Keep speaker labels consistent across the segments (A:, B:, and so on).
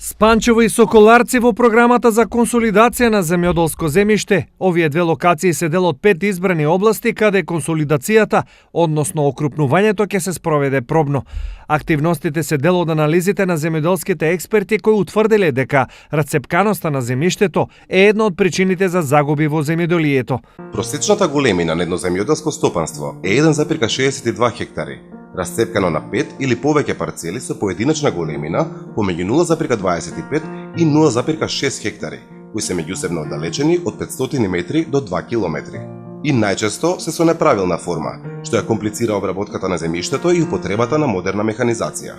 A: Спанчево и Соколарци во програмата за консолидација на земјоделско земјиште. Овие две локации се дел од 5 избрани области каде консолидацијата, односно окрупнувањето, ќе се спроведе пробно. Активностите се дел од анализите на земјоделските експерти кои утврдиле дека рацепканоста на земјиштето е една од причините за загуби во земјоделието.
B: Просечната големина на едно земјоделско стопанство е 1,62 хектари, расцепкано на 5 или повеќе парцели со поединечна големина помеѓу 0,25 и 0,6 хектари, кои се меѓусебно оддалечени од 500 метри до 2 километри. И најчесто се со неправилна форма, што ја комплицира обработката на земјиштето и употребата на модерна механизација.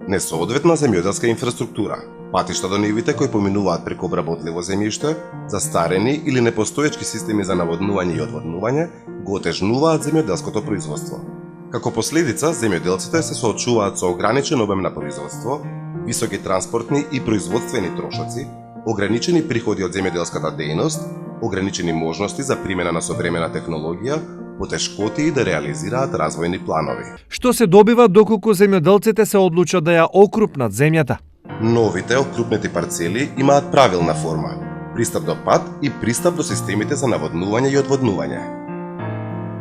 B: Несоодветна земјоделска инфраструктура, патишта до нивите кои поминуваат преку обработливо земјиште, застарени или непостоечки системи за наводнување и одводнување, го отежнуваат земјоделското производство. Како последица, земјоделците се соочуваат со ограничен обем на производство, високи транспортни и производствени трошоци, ограничени приходи од земјоделската дејност, ограничени можности за примена на современа технологија, потешкоти да реализираат развојни планови.
A: Што се добива доколку земјоделците се одлучат да ја окрупнат земјата?
B: Новите окрупнети парцели имаат правилна форма, пристап до пат и пристап до системите за наводнување и одводнување.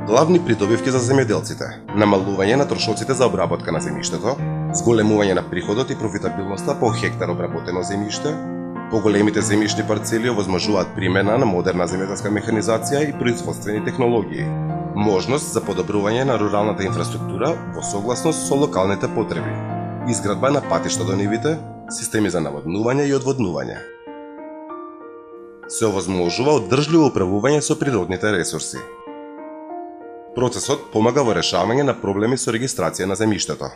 B: Главни придобивки за земјоделците: намалување на трошоците за обработка на земјиштето, зголемување на приходот и профитабилноста по хектар обработено земјиште, поголемите земјишни парцели овозможуваат примена на модерна земјоделска механизација и производствени технологии, можност за подобрување на руралната инфраструктура во согласност со локалните потреби, изградба на патишта до нивите, системи за наводнување и одводнување. Се овозможува оддржливо управување со природните ресурси. Процесот помага во решавање на проблеми со регистрација на земјиштето.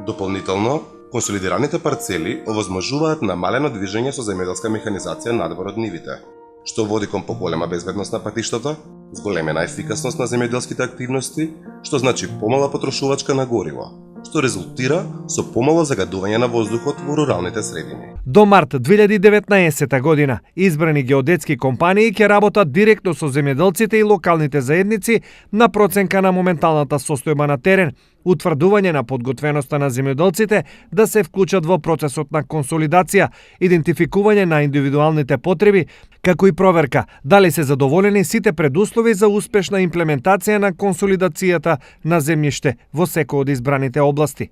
B: Дополнително, консолидираните парцели овозможуваат намалено движење со земјоделска механизација надвор од нивите, што води кон поголема безбедност на патиштата, зголемена ефикасност на земјоделските активности, што значи помала потрошувачка на гориво, што резултира со помало загадување на воздухот во руралните средини.
A: До март 2019 година избрани геодетски компании ќе работат директно со земјоделците и локалните заедници на проценка на моменталната состојба на терен, утврдување на подготвеноста на земјоделците да се вклучат во процесот на консолидација, идентификување на индивидуалните потреби, како и проверка дали се задоволени сите предуслови за успешна имплементација на консолидацијата на земјиште во секој од избраните области.